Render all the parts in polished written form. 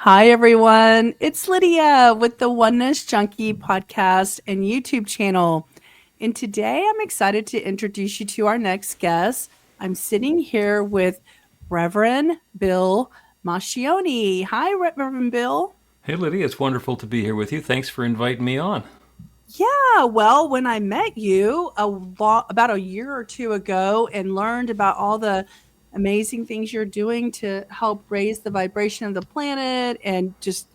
Hi, everyone. It's Lydia with the Oneness Junkie podcast and YouTube channel. And today I'm excited to introduce you to our next guest. I'm sitting here with Reverend Bill Marchiony. Hi, Reverend Bill. Hey, Lydia, it's wonderful to be here with you. Thanks for inviting me on. Yeah, well, when I met you about a year or two ago and learned about all the amazing things you're doing to help raise the vibration of the planet and just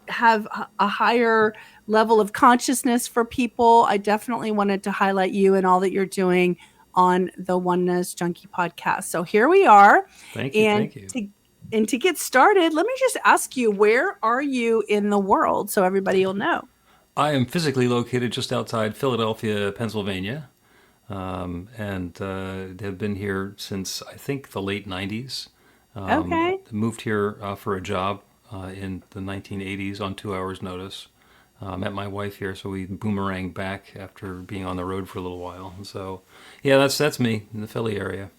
have a higher level of consciousness for people, I definitely wanted to highlight you and all that you're doing on the Oneness Junkie podcast. So here we are. Thank you, And thank you. to get started, let me just ask you, where are you in the world so everybody will know? I am physically located just outside Philadelphia, Pennsylvania, and have been here since I think the late 90s. Okay. Moved here for a job in the 1980s on 2 hours' notice. Met my wife here, so we boomeranged back after being on the road for a little while. And so, yeah, that's me in the Philly area.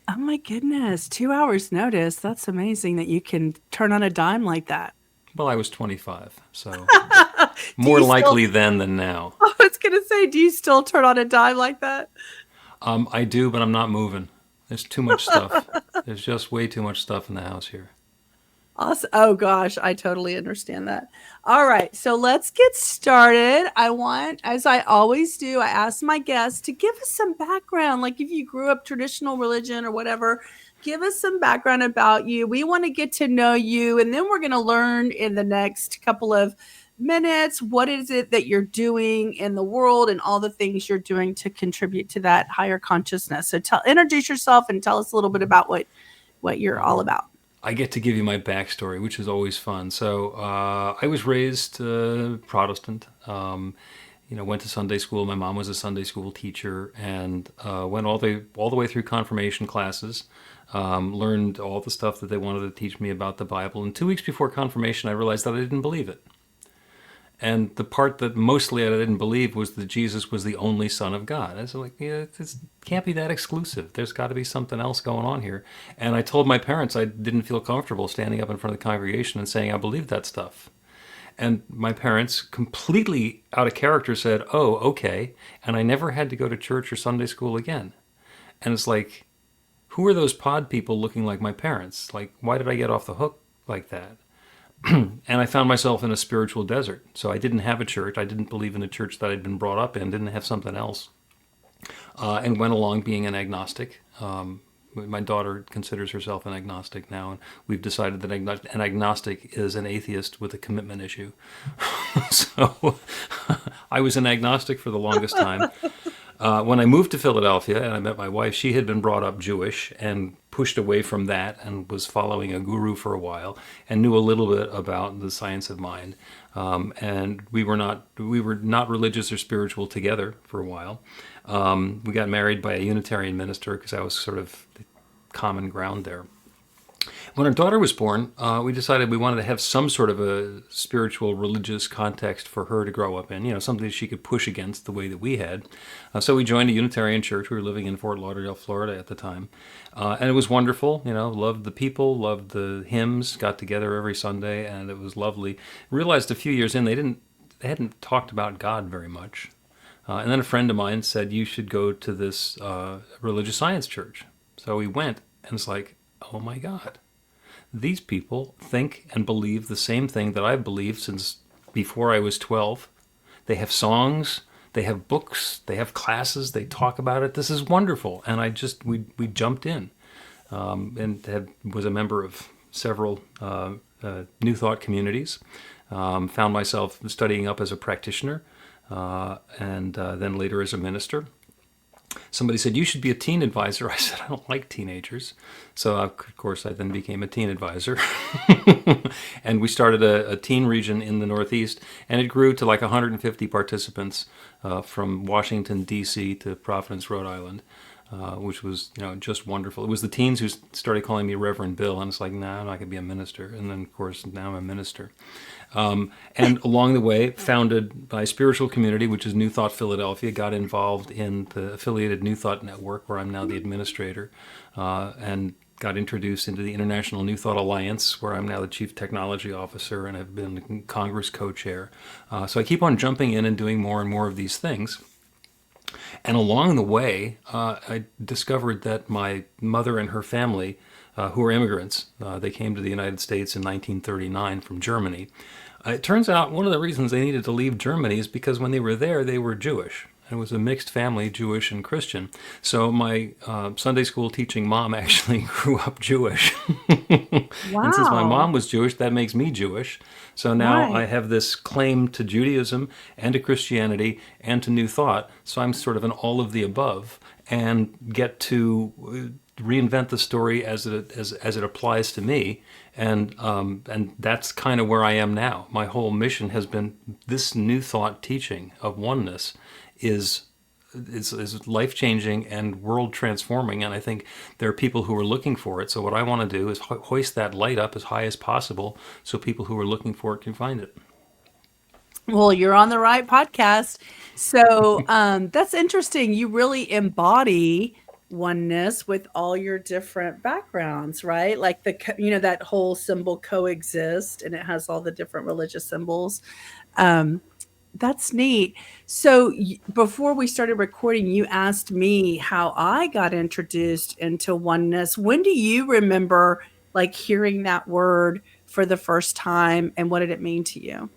Oh my goodness, 2 hours notice. That's amazing that you can turn on a dime like that. Well, I was 25, so Do more you still, likely then than now. I was going to say, do you still turn on a dime like that? I do, but I'm not moving. There's too much stuff. There's just way too much stuff in the house here. Awesome. Oh gosh, I totally understand that. All right, so let's get started. I want, as I always do, I ask my guests to give us some background. Like if you grew up traditional religion or whatever, give us some background about you. We want to get to know you, and then we're going to learn in the next couple of minutes what is it that you're doing in the world and all the things you're doing to contribute to that higher consciousness. So introduce yourself and tell us a little bit about what you're all about. I get to give you my backstory, which is always fun. So I was raised Protestant. Went to Sunday school. My mom was a Sunday school teacher, and went all the way through confirmation classes. Learned all the stuff that they wanted to teach me about the Bible. And 2 weeks before confirmation, I realized that I didn't believe it. And the part that mostly I didn't believe was that Jesus was the only Son of God. I was like, yeah, it can't be that exclusive. There's got to be something else going on here. And I told my parents I didn't feel comfortable standing up in front of the congregation and saying I believed that stuff. And my parents, completely out of character, said, oh, okay. And I never had to go to church or Sunday school again. And it's like, who are those pod people looking like my parents? Like, why did I get off the hook like that? And I found myself in a spiritual desert. So I didn't have a church. I didn't believe in the church that I'd been brought up in, didn't have something else, and went along being an agnostic. My daughter considers herself an agnostic now, and we've decided that an agnostic is an atheist with a commitment issue. So I was an agnostic for the longest time. When I moved to Philadelphia and I met my wife, she had been brought up Jewish and pushed away from that and was following a guru for a while and knew a little bit about the science of mind. And we were not religious or spiritual together for a while. We got married by a Unitarian minister because I was sort of the common ground there. When our daughter was born, we decided we wanted to have some sort of a spiritual, religious context for her to grow up in, something she could push against the way that we had. So we joined a Unitarian church. We were living in Fort Lauderdale, Florida at the time. And it was wonderful, loved the people, loved the hymns, got together every Sunday, and it was lovely. Realized a few years in, they hadn't talked about God very much. And then a friend of mine said, you should go to this religious science church. So we went, and it's like, oh my God. These people think and believe the same thing that I've believed since before I was 12. They have songs, they have books, they have classes, they talk about it. This is wonderful. And we jumped in and was a member of several New Thought communities. Found myself studying up as a practitioner and then later as a minister. Somebody said, you should be a teen advisor. I said, I don't like teenagers. So, of course, I then became a teen advisor. And we started a teen region in the Northeast, and it grew to like 150 participants from Washington, D.C. to Providence, Rhode Island, which was, just wonderful. It was the teens who started calling me Reverend Bill, and it's like, nah, I'm not going to be a minister. And then, of course, now I'm a minister. And along the way, founded my spiritual community, which is New Thought Philadelphia, got involved in the affiliated New Thought network, where I'm now the administrator, and got introduced into the International New Thought Alliance, where I'm now the Chief Technology Officer and I've been Congress co-chair. So I keep on jumping in and doing more and more of these things. And along the way, I discovered that my mother and her family, who are immigrants, they came to the United States in 1939 from Germany. It turns out one of the reasons they needed to leave Germany is because when they were there, they were Jewish. It was a mixed family, Jewish and Christian. So my Sunday school teaching mom actually grew up Jewish. And since my Wow. mom was Jewish, that makes me Jewish. So now I Right. have this claim to Judaism and to Christianity and to New Thought. So I'm sort of an all of the above and get to reinvent the story as it applies to me. And that's kind of where I am now. My whole mission has been this New Thought teaching of oneness is life changing and world transforming. And I think there are people who are looking for it. So what I want to do is hoist that light up as high as possible so people who are looking for it can find it. Well, you're on the right podcast. So that's interesting. You really embody oneness with all your different backgrounds, right? Like that whole symbol coexist, and it has all the different religious symbols. Um, that's neat. So before we started recording, you asked me how I got introduced into oneness. When do you remember like hearing that word for the first time, and what did it mean to you?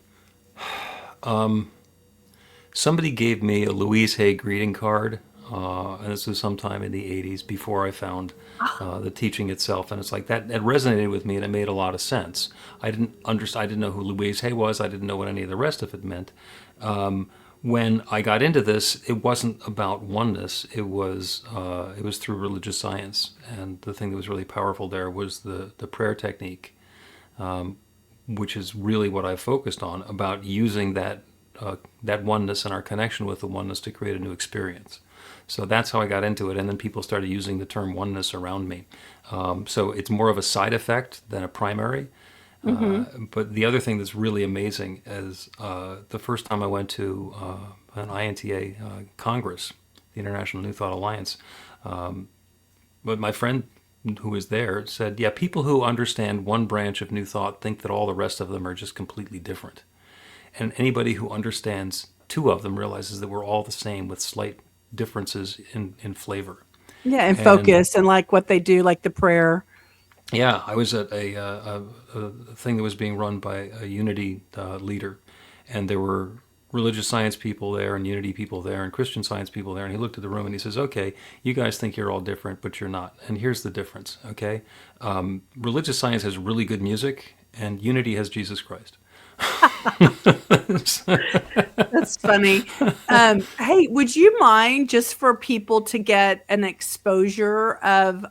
Somebody gave me a Louise Hay greeting card, and this was sometime in the 80s before I found the teaching itself. And it's like that it resonated with me and it made a lot of sense. I didn't know who Louise Hay was. I didn't know what any of the rest of it meant. When I got into this, it wasn't about oneness. It was through religious science, and the thing that was really powerful there was the prayer technique, which is really what I focused on about using that oneness and our connection with the oneness to create a new experience. So that's how I got into it, and then people started using the term oneness around me. So it's more of a side effect than a primary. Hmm. But the other thing that's really amazing is the first time I went to an INTA Congress, the International New Thought Alliance, but my friend who was there said, yeah, people who understand one branch of New Thought think that all the rest of them are just completely different. And anybody who understands two of them realizes that we're all the same with slight differences in flavor. Yeah, and And focus and like what they do, like the prayer. yeah, I was at a thing that was being run by a Unity leader, and there were religious science people there, and Unity people there, and Christian science people there. And he looked at the room and he says, "Okay, you guys think you're all different, but you're not. And here's the difference. Okay, religious science has really good music, and Unity has Jesus Christ." That's funny. Hey, would you mind just for people to get an exposure of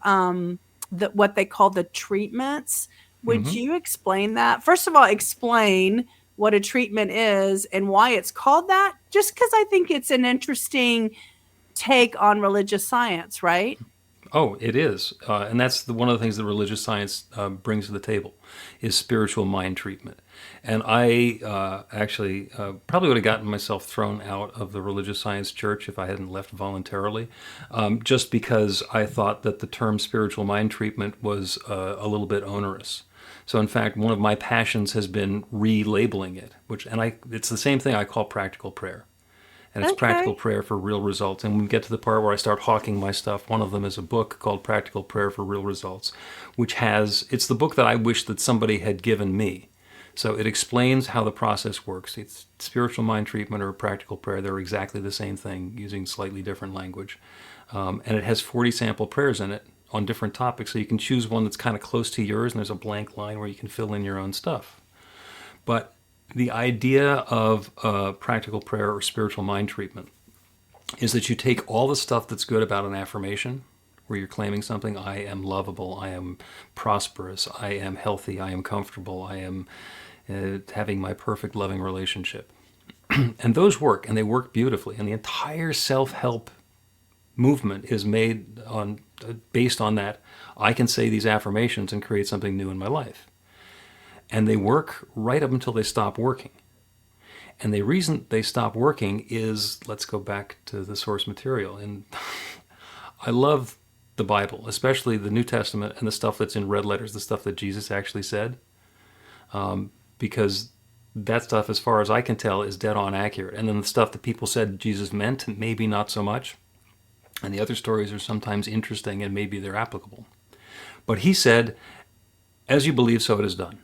what they call the treatments? Would Hmm. you explain that? First of all, explain what a treatment is and why it's called that, just because I think it's an interesting take on religious science, right? Oh, it is, and that's one of the things that religious science brings to the table, is spiritual mind treatment. And I actually probably would have gotten myself thrown out of the religious science church if I hadn't left voluntarily, just because I thought that the term spiritual mind treatment was a little bit onerous. So in fact, one of my passions has been relabeling it, it's the same thing I call practical prayer, and it's practical Okay. prayer for real results. And when we get to the part where I start hawking my stuff, one of them is a book called Practical Prayer for Real Results, it's the book that I wish that somebody had given me. So it explains how the process works. It's spiritual mind treatment or practical prayer. They're exactly the same thing using slightly different language. And it has 40 sample prayers in it on different topics. So you can choose one that's kind of close to yours, and there's a blank line where you can fill in your own stuff. But the idea of practical prayer or spiritual mind treatment is that you take all the stuff that's good about an affirmation, where you're claiming something: I am lovable, I am prosperous, I am healthy, I am comfortable, I am having my perfect loving relationship. And those work, and they work beautifully. And the entire self help movement is based on that. I can say these affirmations and create something new in my life. And they work right up until they stop working. And the reason they stop working is, let's go back to the source material. And I love the Bible, especially the New Testament and the stuff that's in red letters, the stuff that Jesus actually said, because that stuff, as far as I can tell, is dead on accurate. And then the stuff that people said Jesus meant, maybe not so much. And the other stories are sometimes interesting and maybe they're applicable. But he said, as you believe, so it is done.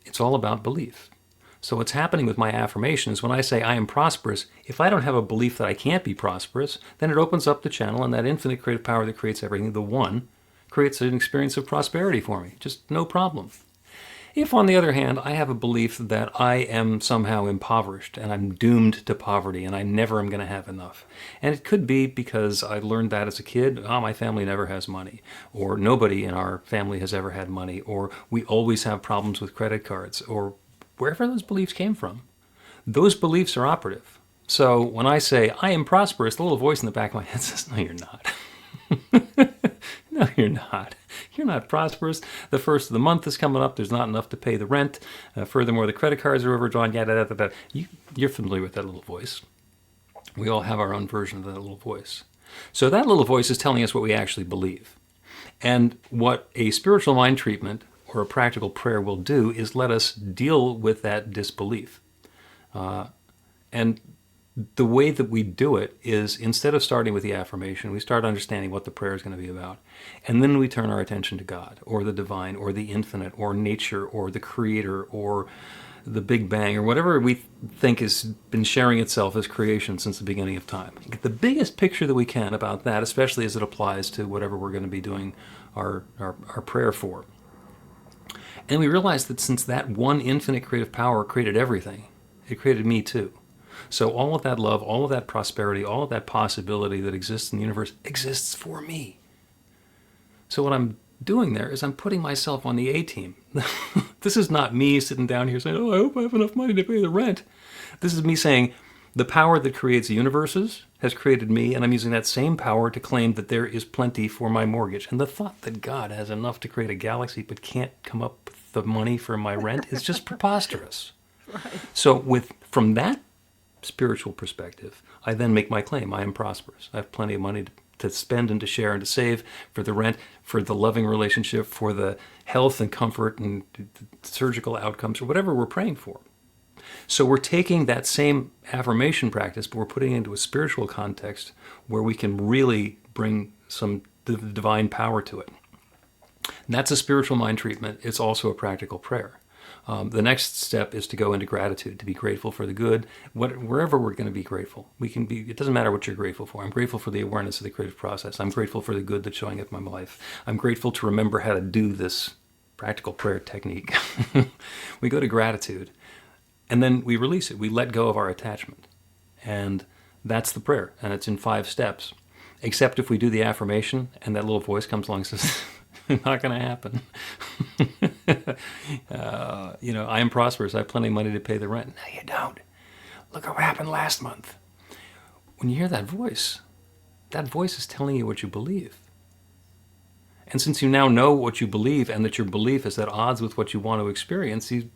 It's all about belief. So what's happening with my affirmation is when I say I am prosperous, if I don't have a belief that I can't be prosperous, then it opens up the channel, and that infinite creative power that creates everything, the one, creates an experience of prosperity for me. Just no problem. If, on the other hand, I have a belief that I am somehow impoverished and I'm doomed to poverty and I never am going to have enough, and it could be because I learned that as a kid, my family never has money, or nobody in our family has ever had money, or we always have problems with credit cards, or wherever those beliefs came from, those beliefs are operative. So when I say, I am prosperous, the little voice in the back of my head says, no, you're not. No, you're not. You're not prosperous. The first of the month is coming up. There's not enough to pay the rent. Furthermore, the credit cards are overdrawn. You're familiar with that little voice. We all have our own version of that little voice. So that little voice is telling us what we actually believe. And what a spiritual mind treatment or a practical prayer will do is let us deal with that disbelief. And the way that we do it is, instead of starting with the affirmation, we start understanding what the prayer is going to be about. And then we turn our attention to God, or the divine, or the infinite, or nature, or the creator, or the Big Bang, or whatever we think has been sharing itself as creation since the beginning of time. Get the biggest picture that we can about that, especially as it applies to whatever we're going to be doing our prayer for. And we realize that since that one infinite creative power created everything, it created me too. So all of that love, all of that prosperity, all of that possibility that exists in the universe exists for me. So what I'm doing there is I'm putting myself on the A-team. This is not me sitting down here saying, I hope I have enough money to pay the rent. This is me saying, the power that creates universes has created me, and I'm using that same power to claim that there is plenty for my mortgage. And the thought that God has enough to create a galaxy but can't come up with the money for my rent is just preposterous. Right. So from that spiritual perspective, I then make my claim. I am prosperous. I have plenty of money to spend and to share and to save for the rent, for the loving relationship, for the health and comfort and surgical outcomes, or whatever we're praying for. So we're taking that same affirmation practice, but we're putting it into a spiritual context where we can really bring some divine power to it. And that's a spiritual mind treatment. It's also a practical prayer. The next step is to go into gratitude, to be grateful for the good, wherever we're going to be grateful. It doesn't matter what you're grateful for. I'm grateful for the awareness of the creative process. I'm grateful for the good that's showing up in my life. I'm grateful to remember how to do this practical prayer technique. We go to gratitude, and then we release it. We let go of our attachment. And that's the prayer, and it's in 5 steps. Except if we do the affirmation, and that little voice comes along and says, not going to happen. I am prosperous. I have plenty of money to pay the rent. No, you don't. Look at what happened last month. When you hear that voice is telling you what you believe. And since you now know what you believe and that your belief is at odds with what you want to experience, you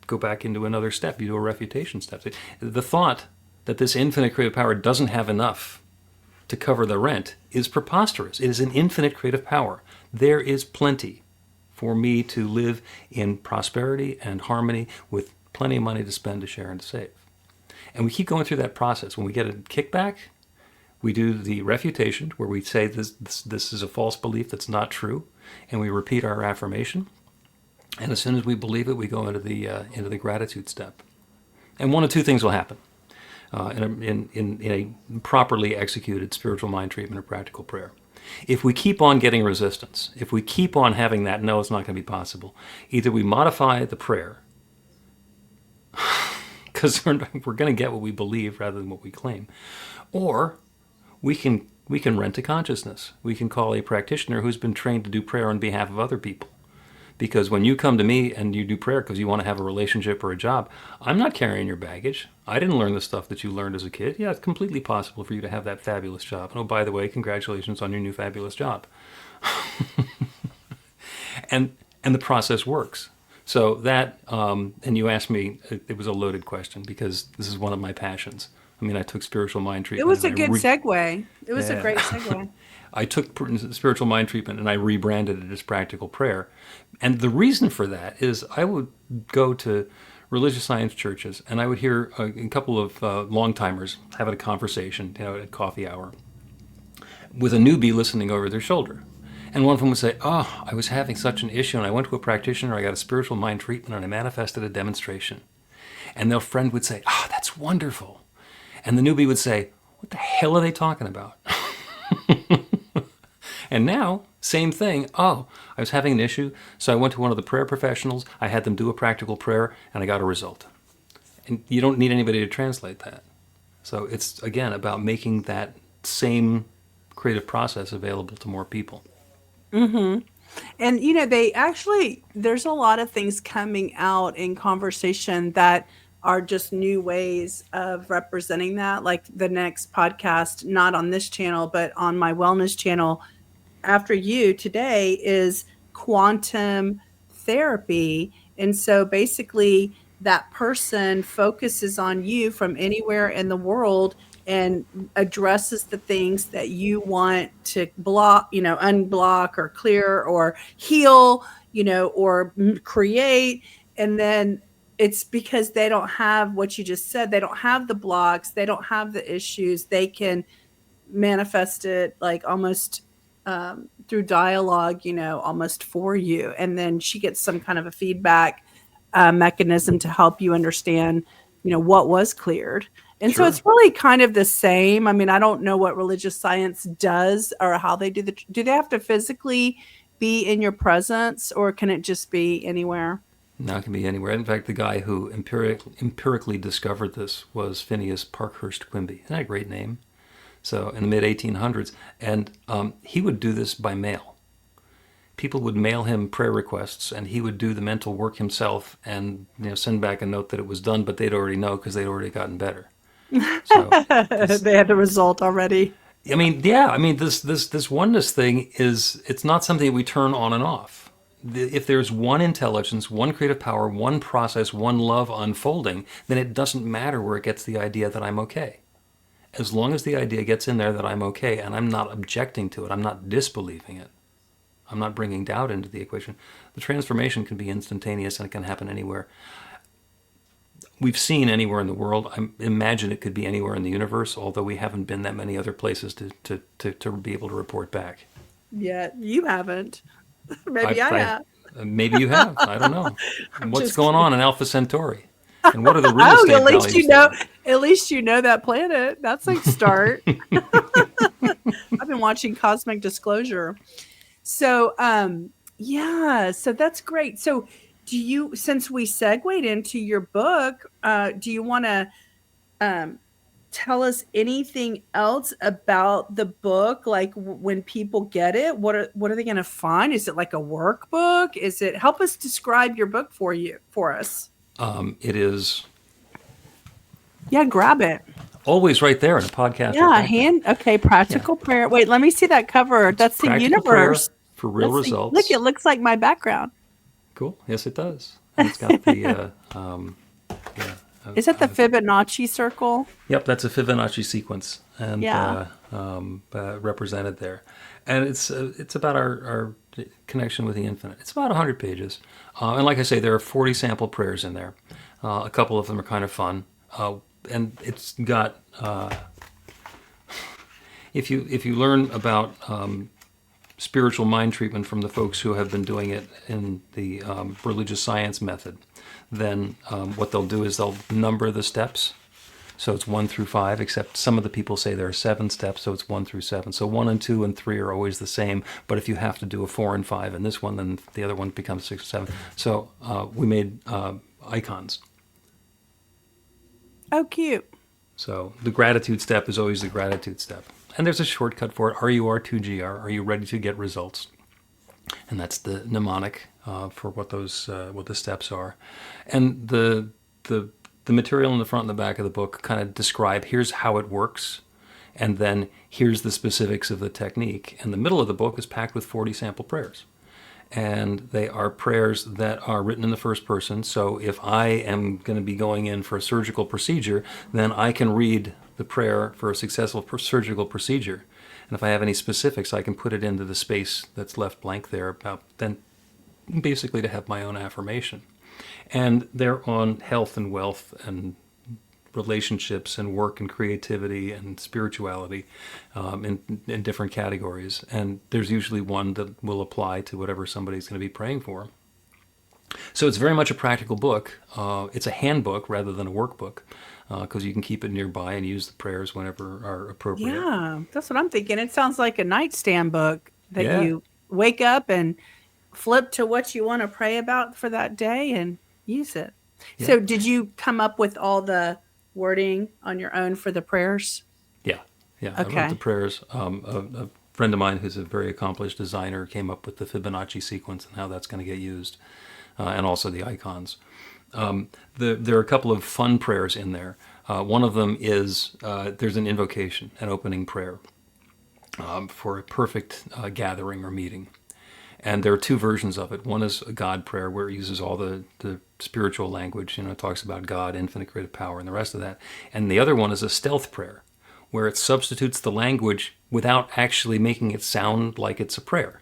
go back into another step. You do a refutation step. The thought that this infinite creative power doesn't have enough to cover the rent is preposterous. It is an infinite creative power. There is plenty for me to live in prosperity and harmony with plenty of money to spend, to share, and to save. And we keep going through that process. When we get a kickback, we do the refutation, where we say this is a false belief that's not true, and we repeat our affirmation. And as soon as we believe it, we go into the gratitude step. And one of 2 things will happen in a properly executed spiritual mind treatment or practical prayer. If we keep on getting resistance, if we keep on having that, no, it's not going to be possible, either we modify the prayer, because we're going to get what we believe rather than what we claim, or we can rent a consciousness. We can call a practitioner who's been trained to do prayer on behalf of other people. Because when you come to me and you do prayer because you want to have a relationship or a job, I'm not carrying your baggage. I didn't learn the stuff that you learned as a kid. Yeah, it's completely possible for you to have that fabulous job. And oh, by the way, congratulations on your new fabulous job. and the process works. So that, and you asked me, it was a loaded question because this is one of my passions. I mean, I took spiritual mind It treatment was and a good segue. It was a yeah, great segue. I took spiritual mind treatment and I rebranded it as practical prayer. And the reason for that is I would go to religious science churches and I would hear a couple of long timers having a conversation, at coffee hour, with a newbie listening over their shoulder. And one of them would say, "Oh, I was having such an issue and I went to a practitioner, I got a spiritual mind treatment and I manifested a demonstration." And their friend would say, "Oh, that's wonderful." And the newbie would say, "What the hell are they talking about?" And now, same thing. "Oh, I was having an issue, so I went to one of the prayer professionals, I had them do a practical prayer, and I got a result." And you don't need anybody to translate that. So it's, again, about making that same creative process available to more people. And there's a lot of things coming out in conversation that are just new ways of representing that. Like the next podcast, not on this channel, but on my wellness channel after you today, is quantum therapy. And so basically, that person focuses on you from anywhere in the world and addresses the things that you want to block, unblock or clear or heal, or create. And then it's because they don't have what you just said. They don't have the blocks. They don't have the issues. They can manifest it like almost through dialogue, almost for you. And then she gets some kind of a feedback mechanism to help you understand, what was cleared. And so Sure. it's really kind of the same. I mean, I don't know what religious science does or how they do do they have to physically be in your presence, or can it just be anywhere? Now it can be anywhere. In fact, the guy who empirically discovered this was Phineas Parkhurst Quimby. Isn't that a great name? So in the mid 1800s, and he would do this by mail. People would mail him prayer requests, and he would do the mental work himself, and send back a note that it was done, but they'd already know because they'd already gotten better. So this, They had the result already. I mean, yeah, I mean this oneness thing it's not something we turn on and off. If there's one intelligence, one creative power, one process, one love unfolding, then it doesn't matter where it gets the idea that I'm okay. As long as the idea gets in there that I'm okay and I'm not objecting to it, I'm not disbelieving it, I'm not bringing doubt into the equation, the transformation can be instantaneous and it can happen anywhere. We've seen anywhere in the world. I imagine it could be anywhere in the universe, although we haven't been that many other places to be able to report back. Yeah, you haven't. Maybe I have. Maybe you have. I don't know. What's Just going kidding. on in Alpha Centauri? And what are the real Oh, estate at least values you know. there? At least you know that planet. That's a start. I've been watching Cosmic Disclosure. So, yeah, so that's great. So, since we segued into your book, do you want to tell us anything else about the book? Like when people get it, what are they going to find? Is it like a workbook? Help us describe your book for us? It is Yeah, grab it. always right there in a podcast. Yeah, okay, practical prayer. Wait, let me see that cover. That's the Practical prayer universe. for real Look, results. it looks like my background. Cool. Yes, it does. And it's got the yeah. Is that the Fibonacci circle? Yep, that's a Fibonacci sequence, and Yeah. represented there, and it's about our connection with the infinite. It's about 100 pages, and like I say, there are 40 sample prayers in there. A couple of them are kind of fun, and it's got if you learn about spiritual mind treatment from the folks who have been doing it in the religious science method, then what they'll do is they'll number the steps. So it's 1 through 5, except some of the people say there are 7 steps, so it's 1 through 7. So 1 and 2 and 3 are always the same, but if you have to do a 4 and 5 in this one, then the other one becomes 6 or 7. So we made icons. Oh, cute. So the gratitude step is always the gratitude step. And there's a shortcut for it, RUR2GR, are you ready to get results? And that's the mnemonic for what the steps are. And the material in the front and the back of the book kind of describe here's how it works, and then here's the specifics of the technique. And the middle of the book is packed with 40 sample prayers. and they are prayers that are written in the first person. So if I am going to be going in for a surgical procedure, then I can read the prayer for a successful surgical procedure. And if I have any specifics, I can put it into the space that's left blank there, about then basically to have my own affirmation. And they're on health and wealth and relationships and work and creativity and spirituality, in different categories. And there's usually one that will apply to whatever somebody's going to be praying for. So it's very much a practical book. It's a handbook rather than a workbook, because you can keep it nearby and use the prayers whenever are appropriate. Yeah, that's what I'm thinking. It sounds like a nightstand book that Yeah. you wake up and flip to what you want to pray about for that day and use it. Yeah. So did you come up with all the wording on your own for the prayers? Yeah. I wrote Okay. the prayers. A friend of mine who's a very accomplished designer came up with the Fibonacci sequence and how that's going to get used, and also the icons. There are a couple of fun prayers in there. One of them is there's an invocation, an opening prayer for a perfect gathering or meeting. And there are two versions of it. One is a God prayer where it uses all the spiritual language, it talks about God, infinite creative power, and the rest of that. And the other one is a stealth prayer where it substitutes the language without actually making it sound like it's a prayer.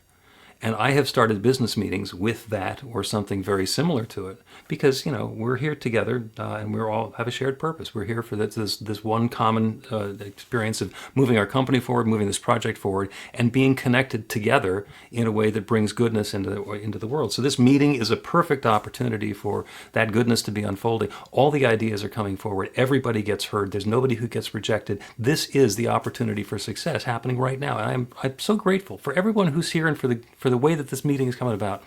And I have started business meetings with that or something very similar to it because, we're here together and we all have a shared purpose. We're here for this one common experience of moving our company forward, moving this project forward, and being connected together in a way that brings goodness into the world. So this meeting is a perfect opportunity for that goodness to be unfolding. All the ideas are coming forward. Everybody gets heard. There's nobody who gets rejected. This is the opportunity for success happening right now. And I'm so grateful for everyone who's here and for the way that this meeting is coming about.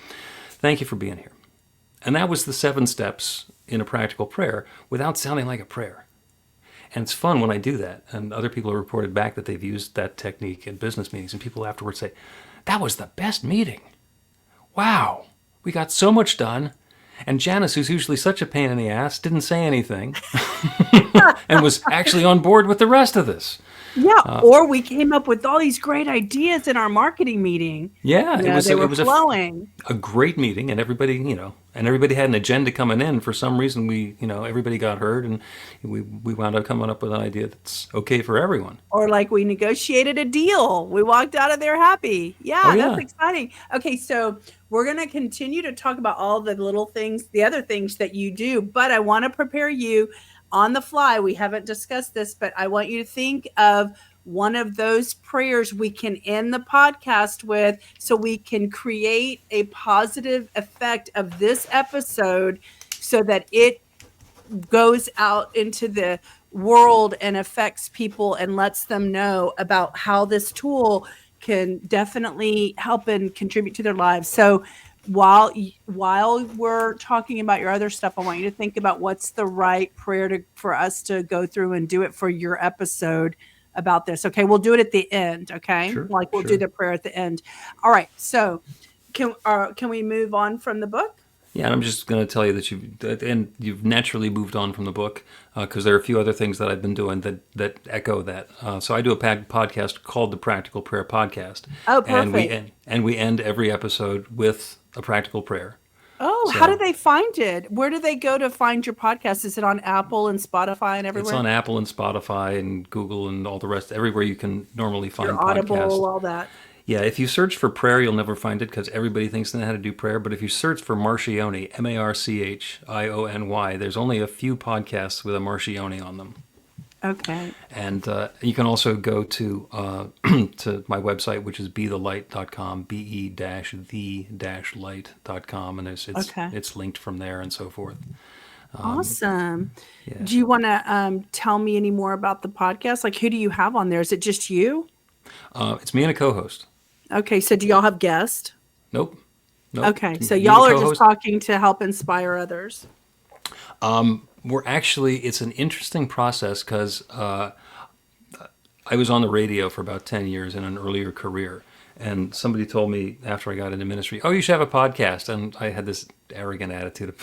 Thank you for being here. And that was the 7 steps in a practical prayer without sounding like a prayer. And it's fun when I do that. And other people have reported back that they've used that technique in business meetings. And people afterwards say, that was the best meeting. Wow, we got so much done. And Janice, who's usually such a pain in the ass, didn't say anything and was actually on board with the rest of this. Yeah, or we came up with all these great ideas in our marketing meeting. Yeah, it was flowing. A great meeting, and everybody, and everybody had an agenda coming in. For some reason, everybody got heard, and we wound up coming up with an idea that's okay for everyone. Or like we negotiated a deal. We walked out of there happy. Yeah, that's exciting. Okay, so we're going to continue to talk about all the little things, the other things that you do, but I want to prepare you on the fly. We haven't discussed this, but I want you to think of one of those prayers we can end the podcast with so we can create a positive effect of this episode so that it goes out into the world and affects people and lets them know about how this tool can definitely help and contribute to their lives. So while we're talking about your other stuff, I want you to think about what's the right prayer for us to go through and do it for your episode about this. Okay, we'll do it at the end. Okay, Sure, we'll do the prayer at the end. All right. So can we move on from the book? Yeah, and I'm just going to tell you that you've naturally moved on from the book because there are a few other things that I've been doing that echo that. So I do a podcast called the Practical Prayer Podcast. Oh, perfect. And we end every episode with a practical prayer. Oh, So- how do they find it? Where do they go to find your podcast? Is it on Apple and Spotify and everywhere? It's on Apple and Spotify and Google and all the rest, everywhere you can normally find Your podcasts. Audible, all that. Yeah, if you search for prayer, you'll never find it because everybody thinks they know how to do prayer. But if you search for Marchiony, Marchiony, there's only a few podcasts with a Marchiony on them. Okay. And you can also go to to my website, which is bethelight.com, be-the-light.com, and it's linked from there and so forth. Awesome. Yeah. Do you want to tell me any more about the podcast? Like, who do you have on there? Is it just you? It's me and a co-host. Okay. So do y'all have guests? Nope. Okay. So Me and y'all a are just co-host. talking to help inspire others. It's an interesting process because I was on the radio for about 10 years in an earlier career. And somebody told me after I got into ministry, oh, you should have a podcast. And I had this arrogant attitude of,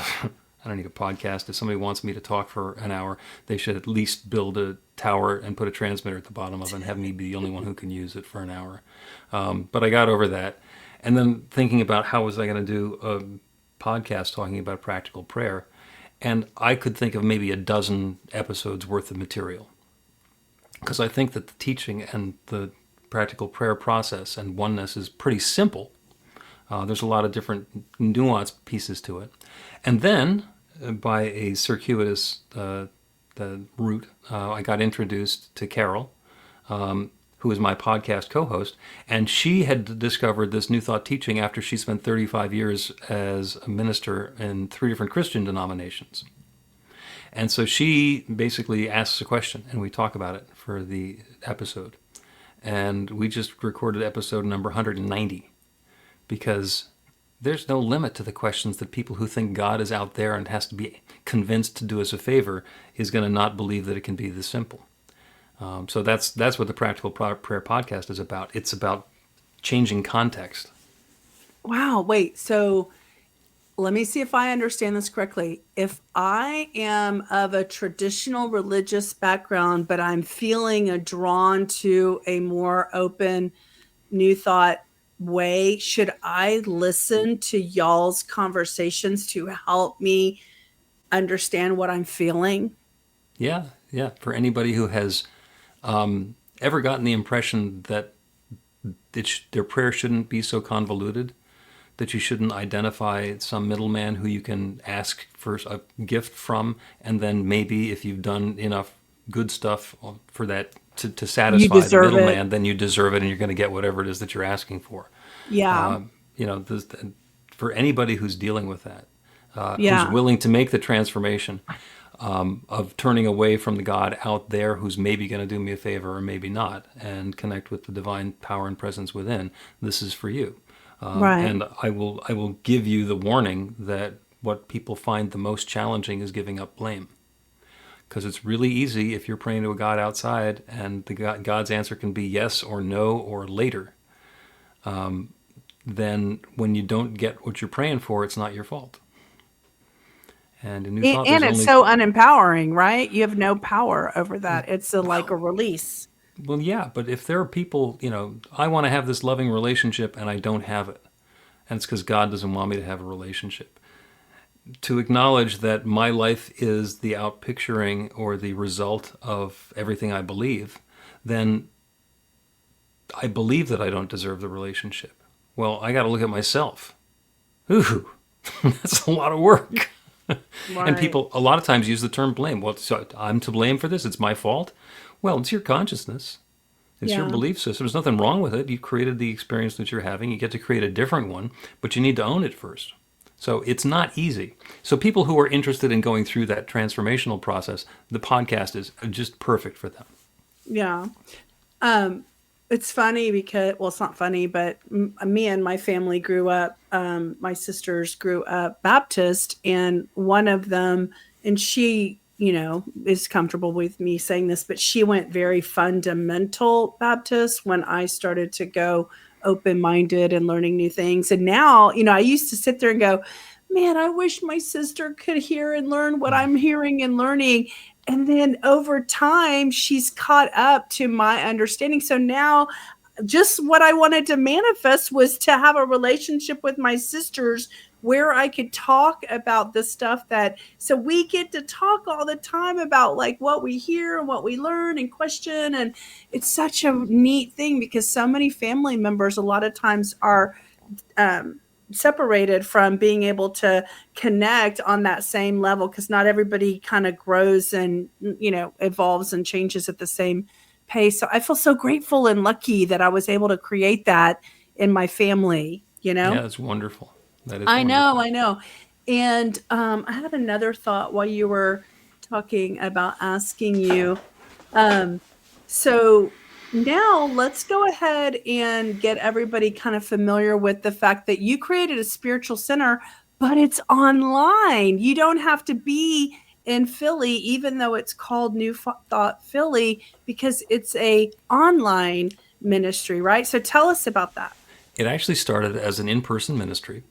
I don't need a podcast. If somebody wants me to talk for an hour, they should at least build a tower and put a transmitter at the bottom of it and have me be the only one who can use it for an hour. But I got over that. And then thinking about how was I going to do a podcast talking about practical prayer. And I could think of maybe a dozen episodes worth of material. Because I think that the teaching and the practical prayer process and oneness is pretty simple. There's a lot of different nuanced pieces to it. And then, by a circuitous route, I got introduced to Carol, who is my podcast co-host, and she had discovered this New Thought teaching after she spent 35 years as a minister in 3 different Christian denominations. And so she basically asks a question, and we talk about it for the episode. And we just recorded episode number 190, because there's no limit to the questions that people who think God is out there and has to be convinced to do us a favor is going to not believe that it can be this simple. So that's what the Practical Prayer Podcast is about. It's about changing context. Wow. Wait. So let me see if I understand this correctly. If I am of a traditional religious background, but I'm feeling drawn to a more open, New Thought way, should I listen to y'all's conversations to help me understand what I'm feeling? Yeah, yeah. For anybody who has ever gotten the impression that their prayer shouldn't be so convoluted, that you shouldn't identify some middleman who you can ask for a gift from, and then maybe if you've done enough good stuff for that to satisfy the middleman, then you deserve it and you're going to get whatever it is that you're asking for. Yeah. For anybody who's dealing with that, Yeah. who's willing to make the transformation of turning away from the God out there who's maybe going to do me a favor or maybe not, and connect with the divine power and presence within, this is for you. Right. And I will give you the warning that what people find the most challenging is giving up blame. Because it's really easy if you're praying to a God outside and God's answer can be yes or no or later. Then when you don't get what you're praying for, it's not your fault. And in New Thought, And it's so unempowering, right? You have no power over that. It's like a release. Well, yeah, but if there are people, I want to have this loving relationship and I don't have it, and it's because God doesn't want me to have a relationship. To acknowledge that my life is the outpicturing or the result of everything I believe, then I believe that I don't deserve the relationship. Well, I got to look at myself. Ooh, that's a lot of work. Right. And people a lot of times use the term blame. Well, so I'm to blame for this? It's my fault? Well, it's your consciousness. It's your belief system. There's nothing wrong with it. You created the experience that you're having. You get to create a different one, but you need to own it first. So it's not easy. So people who are interested in going through that transformational process, the podcast is just perfect for them. Yeah. It's funny because, well, it's not funny, but me and my family grew up, my sisters grew up Baptist, and one of them, and she, is comfortable with me saying this, but she went very fundamental Baptist when I started to go open-minded and learning new things. And now, I used to sit there and go, man, I wish my sister could hear and learn what I'm hearing and learning. And then over time, she's caught up to my understanding. So now just what I wanted to manifest was to have a relationship with my sisters where I could talk about the stuff so we get to talk all the time about like what we hear and what we learn and question. And it's such a neat thing because so many family members a lot of times are, separated from being able to connect on that same level, because not everybody kind of grows and evolves and changes at the same pace. So I feel so grateful and lucky that I was able to create that in my family. Yeah, that's wonderful. That is I wonderful. know. And I had another thought while you were talking about asking you. So now let's go ahead and get everybody kind of familiar with the fact that you created a spiritual center, but it's online. You don't have to be in Philly, even though it's called New Thought Philly, because it's a online ministry, right? So tell us about that. It actually started as an in-person ministry,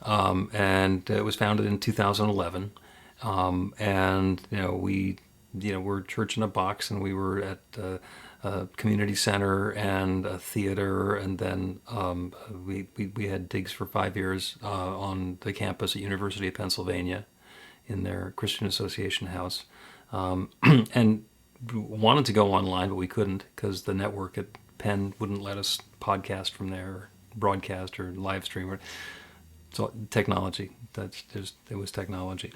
and it was founded in 2011. And we're church in a box, and we were at a community center and a theater, and then we had digs for 5 years on the campus at University of Pennsylvania in their Christian Association house, and wanted to go online, but we couldn't because the network at Penn wouldn't let us podcast from there, or broadcast or live stream. So technology, it was technology.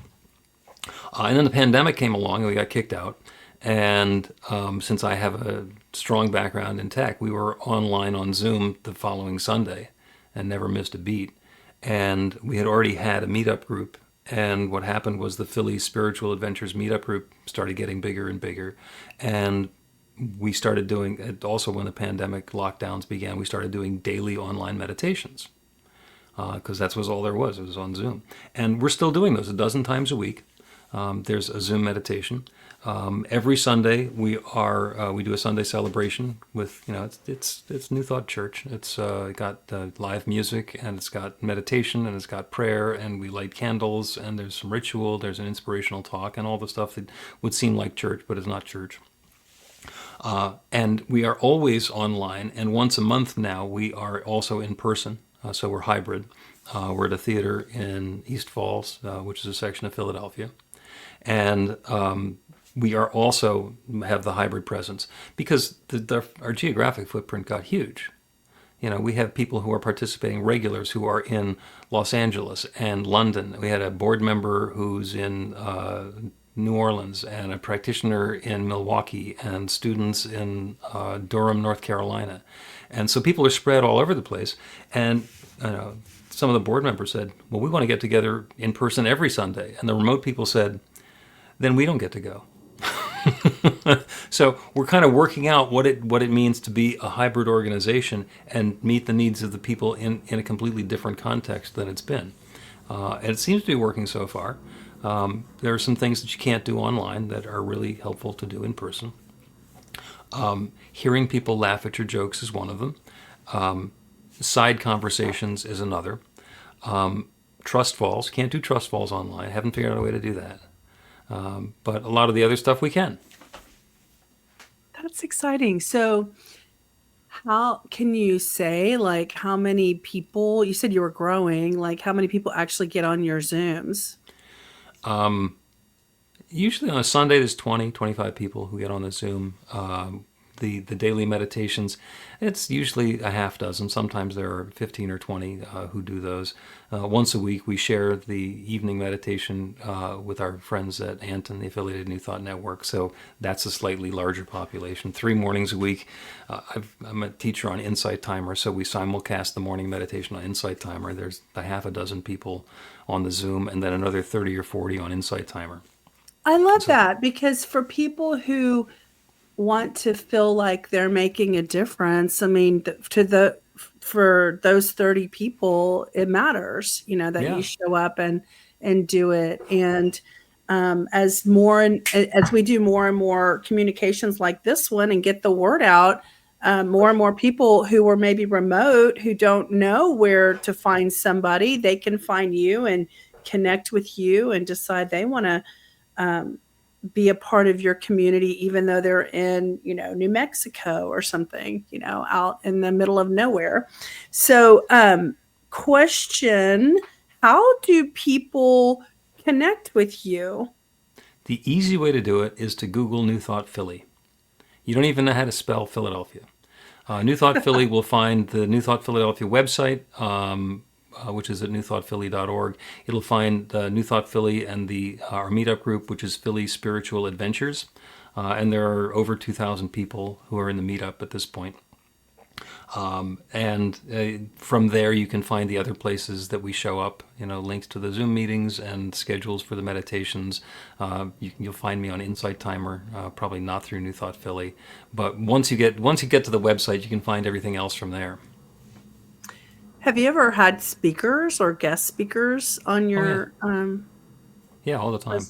And then the pandemic came along and we got kicked out. And since I have a strong background in tech, we were online on Zoom the following Sunday and never missed a beat. And we had already had a meetup group. And what happened was the Philly Spiritual Adventures meetup group started getting bigger and bigger. And we started doing, also when the pandemic lockdowns began, we started doing daily online meditations. Because that was all there was. It was on Zoom. And we're still doing those a dozen times a week. There's a Zoom meditation. Every Sunday we do a Sunday celebration with, it's New Thought Church. It's got live music, and it's got meditation, and it's got prayer, and we light candles, and there's some ritual, there's an inspirational talk, and all the stuff that would seem like church but is not church. And we are always online, and once a month now we are also in person. So we're hybrid. We're at a theater in East Falls, which is a section of Philadelphia. And we are also have the hybrid presence because our geographic footprint got huge. We have people who are participating, regulars who are in Los Angeles and London. We had a board member who's in New Orleans, and a practitioner in Milwaukee, and students in Durham, North Carolina. And so people are spread all over the place. And some of the board members said, well, we want to get together in person every Sunday. And the remote people said, then we don't get to go. So we're kind of working out what it means to be a hybrid organization and meet the needs of the people in a completely different context than it's been. And it seems to be working so far. There are some things that you can't do online that are really helpful to do in person. Hearing people laugh at your jokes is one of them. Side conversations is another. Trust falls. Can't do trust falls online. Haven't figured out a way to do that. But a lot of the other stuff we can. That's exciting. So how can you say, like, how many people, you said you were growing, like how many people actually get on your Zooms? Usually on a Sunday, there's 20, 25 people who get on the Zoom. The daily meditations, it's usually a half dozen. Sometimes there are 15 or 20 who do those. Once a week, we share the evening meditation with our friends at Anton, the affiliated New Thought Network. So that's a slightly larger population. 3 mornings a week. I'm a teacher on Insight Timer, so we simulcast the morning meditation on Insight Timer. There's a half a dozen people on the Zoom, and then another 30 or 40 on Insight Timer. I love that, because for people who want to feel like they're making a difference, I mean, for those 30 people, it matters, that Yeah. you show up and do it. And as we do more and more communications like this one and get the word out, more and more people who are maybe remote, who don't know where to find somebody, they can find you and connect with you and decide they want to be a part of your community, even though they're in, New Mexico or something, out in the middle of nowhere. So, question, how do people connect with you? The easy way to do it is to Google New Thought Philly. You don't even know how to spell Philadelphia. New Thought Philly will find the New Thought Philadelphia website, which is at newthoughtphilly.org. It'll find New Thought Philly and our meetup group, which is Philly Spiritual Adventures. And there are over 2,000 people who are in the meetup at this point. And from there, you can find the other places that we show up, links to the Zoom meetings and schedules for the meditations. You'll find me on Insight Timer, probably not through New Thought Philly. But once you get to the website, you can find everything else from there. Have you ever had speakers or guest speakers on your? Yeah, all the time.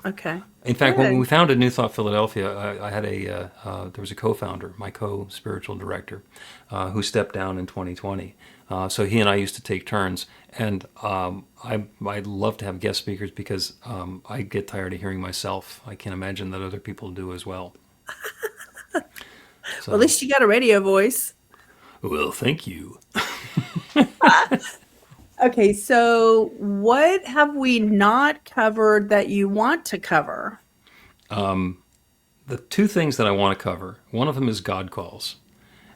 Okay. In fact, when we founded New Thought Philadelphia, I had there was a co-founder, my co-spiritual director, who stepped down in 2020. So he and I used to take turns, and I'd love to have guest speakers because I get tired of hearing myself. I can't imagine that other people do as well. Well, at So, least you got a radio voice. well, thank you. Okay, so what have we not covered that you want to cover? The two things that I want to cover, one of them is God calls.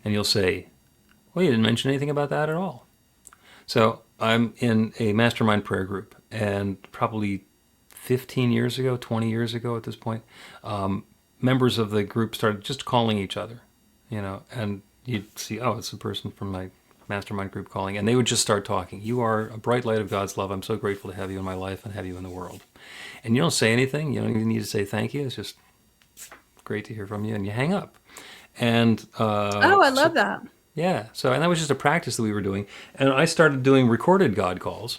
And you'll say, well, you didn't mention anything about that at all. So I'm in a mastermind prayer group, and probably 15 years ago, 20 years ago at this point, members of the group started just calling each other, and you'd see, oh, it's a person from my mastermind group calling, and they would just start talking. You are a bright light of God's love. I'm so grateful to have you in my life and have you in the world. And you don't say anything. You don't even need to say thank you. It's just great to hear from you, and you hang up. And Oh, I love that. yeah, and that was just a practice that we were doing. And I started doing recorded God calls,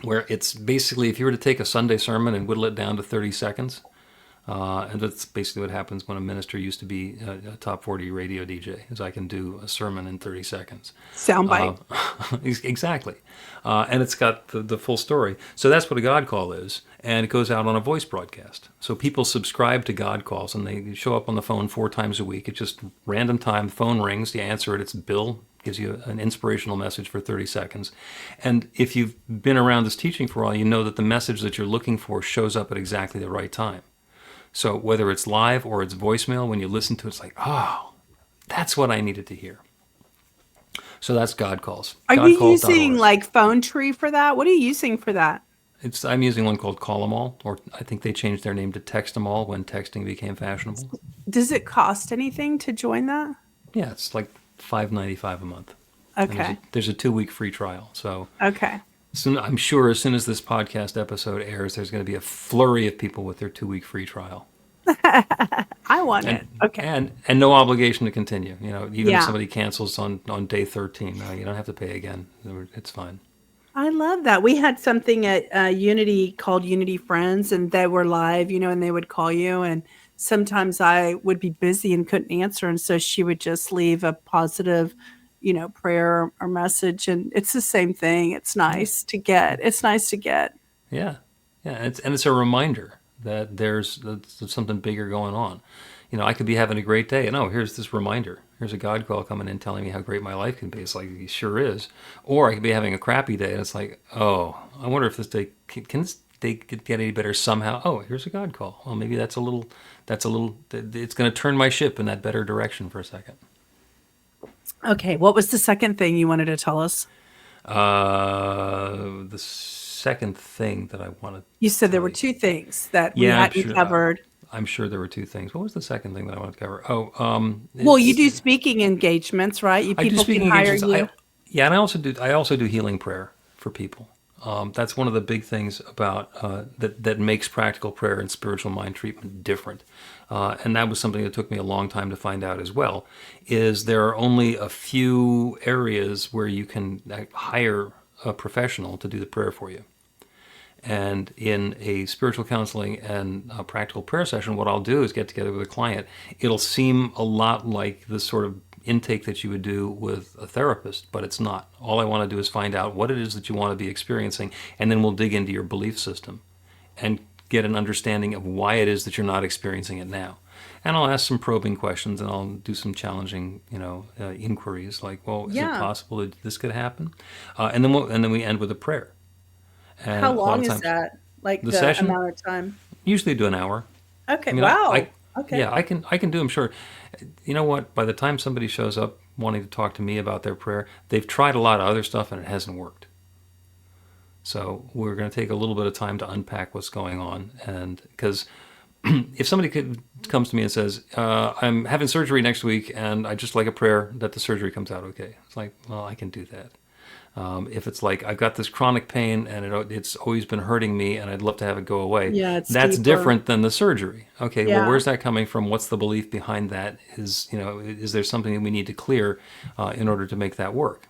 where it's basically if you were to take a Sunday sermon and whittle it down to 30 seconds, and that's basically what happens when a minister used to be a top 40 radio DJ, is I can do a sermon in 30 seconds. Soundbite. Exactly. And it's got the full story. So that's what a God call is. And it goes out on a voice broadcast. So people subscribe to God calls and they show up on the phone 4 times a week. It's just random time, phone rings, you answer it, it's Bill, gives you an inspirational message for 30 seconds. And if you've been around this teaching for a while, you know that the message that you're looking for shows up at exactly the right time. So whether it's live or it's voicemail, when you listen to it, it's like, oh, that's what I needed to hear. So that's God calls. Are you Godcalls.org. using like Phone Tree for that? What are you using for that? I'm using one called Call 'em All, or I think they changed their name to Text 'em All when texting became fashionable. Does it cost anything to join that? Yeah, it's like $5.95 a month. Okay. There's a 2-week free trial. So Okay. I'm sure as soon as this podcast episode airs, there's going to be a flurry of people with their 2-week free trial. I want it. Okay. And no obligation to continue. Even if Yeah. somebody cancels on day 13, no, you don't have to pay again. It's fine. I love that. We had something at Unity called Unity Friends, and they were live, and they would call you. And sometimes I would be busy and couldn't answer. And so she would just leave a positive, prayer or message. And it's the same thing. It's nice to get. It's nice to get. Yeah, it's a reminder that there's something bigger going on. I could be having a great day, and here's this reminder. Here's a God call coming in telling me how great my life can be. It's like, it sure is. Or I could be having a crappy day, and it's like, oh, I wonder if this day can this day get any better somehow. Oh, here's a God call. Well, maybe it's going to turn my ship in that better direction for a second. Okay. What was the second thing you wanted to tell us? The second thing that I wanted. You said there were 2 things that we hadn't covered. I'm sure there were 2 things. What was the second thing that I wanted to cover? Well, you do speaking engagements, right? People can hire you. And I also do healing prayer for people. That's one of the big things about that makes practical prayer and spiritual mind treatment different. And that was something that took me a long time to find out as well, is there are only a few areas where you can hire a professional to do the prayer for you. And in a spiritual counseling and a practical prayer session, what I'll do is get together with a client. It'll seem a lot like the sort of intake that you would do with a therapist, but it's not. All I want to do is find out what it is that you want to be experiencing, and then we'll dig into your belief system and get an understanding of why it is that you're not experiencing it now. And I'll ask some probing questions, and I'll do some challenging, inquiries like, well, is it possible that this could happen? And then we end with a prayer. And how long is that? Like the session? Amount of time? Usually do an hour. Okay. Wow. Okay. Yeah, I can do them. Sure. You know what? By the time somebody shows up wanting to talk to me about their prayer, they've tried a lot of other stuff and it hasn't worked. So we're going to take a little bit of time to unpack what's going on, and because if somebody comes to me and says, I'm having surgery next week and I just like a prayer that the surgery comes out okay. It's like, well, I can do that. If it's like, I've got this chronic pain and it's always been hurting me and I'd love to have it go away. Yeah, that's deeper. different than the surgery. Okay, Yeah. well, where's that coming from? What's the belief behind that? Is there something that we need to clear in order to make that work?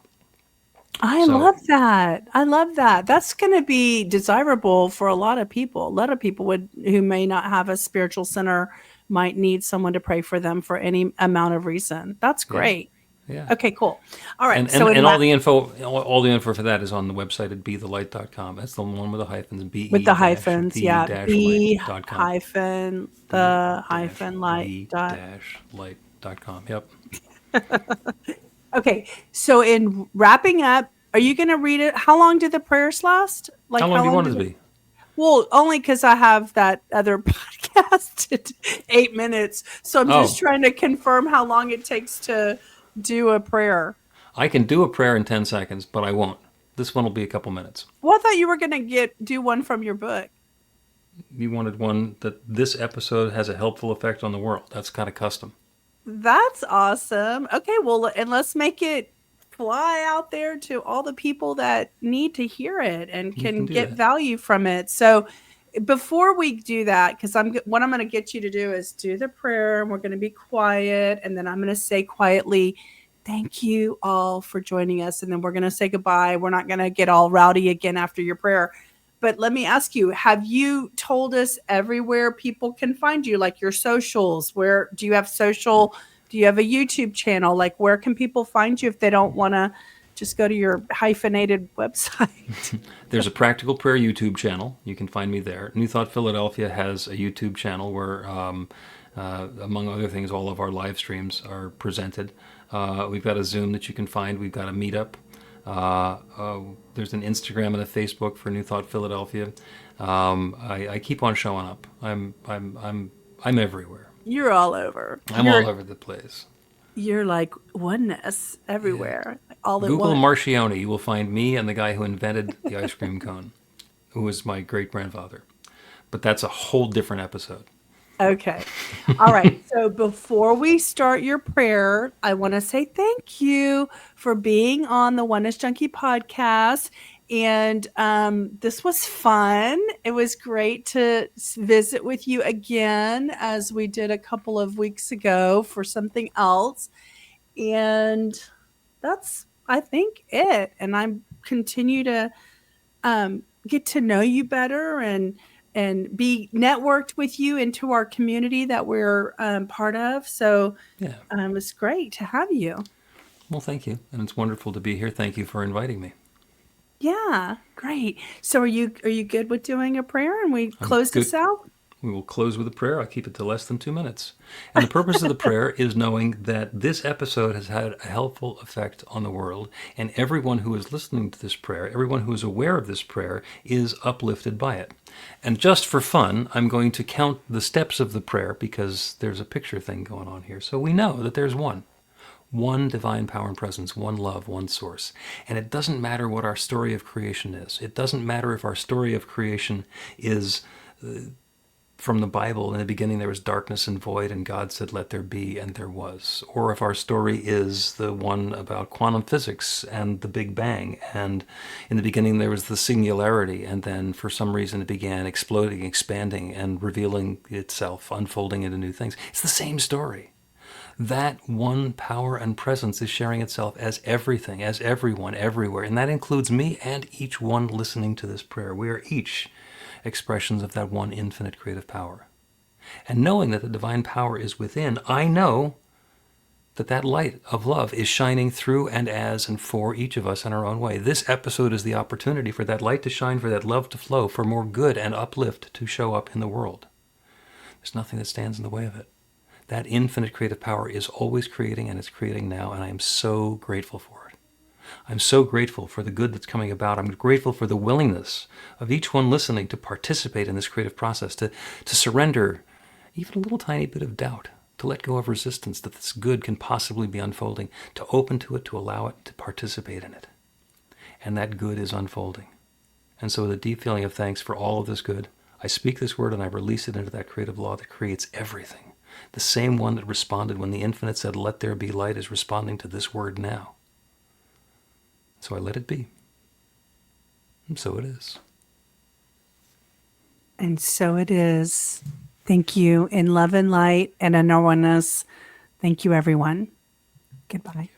I love that. I love that. That's going to be desirable for a lot of people. A lot of people who may not have a spiritual center might need someone to pray for them for any amount of reason. That's great. Yeah. Okay, cool. All right. And all the info for that is on the website at bethelight.com. That's the one with the hyphens. With the hyphens, yeah. light.com. Light. Light. gmail.com. Yep. Okay. So in wrapping up, are you going to read it? How long did the prayers last? How Like long how do you long want it did to it? be? Well, only because I have that other podcast at 8 minutes. So I'm just Oh, trying to confirm how long it takes to do a prayer. I can do a prayer in 10 seconds, but I won't. This one will be a couple minutes. Well, I thought you were going to do one from your book. You wanted one that this episode has a helpful effect on the world. That's kind of custom. That's awesome. Okay, well, and let's make it fly out there to all the people that need to hear it and You can can do get that. value from it. So, before we do that, because what I'm going to get you to do is do the prayer, and we're going to be quiet, and then I'm going to say quietly, "Thank you all for joining us," and then we're going to say goodbye. We're not going to get all rowdy again after your prayer. But let me ask you, have you told us everywhere people can find you, like your socials? Where do you have social? Do you have a YouTube channel? Like, where can people find you if they don't want to just go to your hyphenated website? There's a Practical Prayer YouTube channel. You can find me there. New Thought Philadelphia has a YouTube channel where, among other things, all of our live streams are presented. We've got a Zoom that you can find. We've got a meetup. There's an Instagram and a Facebook for New Thought Philadelphia. I keep on showing up. I'm everywhere. You're all over. I'm all over the place. You're like oneness Yeah. everywhere, all at Google once. Marchiony. You will find me and the guy who invented the ice cream cone, who was my great grandfather. But that's a whole different episode. Okay. All right. So before we start your prayer, I want to say thank you for being on the Oneness Junkie podcast. And this was fun. It was great to visit with you again, as we did a couple of weeks ago for something else. And that's, I think, it. And I continue to get to know you better and be networked with you into our community that we're part of. So Yeah. it's great to have you. Well, thank you. And it's wonderful to be here. Thank you for inviting me. Yeah, great. So are you good with doing a prayer and we I'm close good. this out? We will close with a prayer. I'll keep it to less than 2 minutes. And the purpose of the prayer is knowing that this episode has had a helpful effect on the world, and everyone who is listening to this prayer, everyone who is aware of this prayer, is uplifted by it. And just for fun, I'm going to count the steps of the prayer because there's a picture thing going on here. So we know that there's one divine power and presence, one love, one source. And it doesn't matter what our story of creation is. It doesn't matter if our story of creation is from the Bible. In the beginning there was darkness and void, and God said, let there be, and there was. Or if our story is the one about quantum physics and the Big Bang, and in the beginning there was the singularity, and then for some reason it began exploding, expanding, and revealing itself, unfolding into new things. It's the same story. That one power and presence is sharing itself as everything, as everyone, everywhere. And that includes me and each one listening to this prayer. We are each expressions of that one infinite creative power. And knowing that the divine power is within, I know that that light of love is shining through and as and for each of us in our own way. This episode is the opportunity for that light to shine, for that love to flow, for more good and uplift to show up in the world. There's nothing that stands in the way of it. That infinite creative power is always creating, and it's creating now, and I am so grateful for it. I'm so grateful for the good that's coming about. I'm grateful for the willingness of each one listening to participate in this creative process, to surrender even a little tiny bit of doubt, to let go of resistance that this good can possibly be unfolding, to open to it, to allow it, to participate in it. And that good is unfolding. And so with a deep feeling of thanks for all of this good, I speak this word and I release it into that creative law that creates everything. The same one that responded when the infinite said, let there be light, is responding to this word now. So I let it be. And so it is. And so it is. Thank you. In love and light and in our oneness. Thank you, everyone. Goodbye.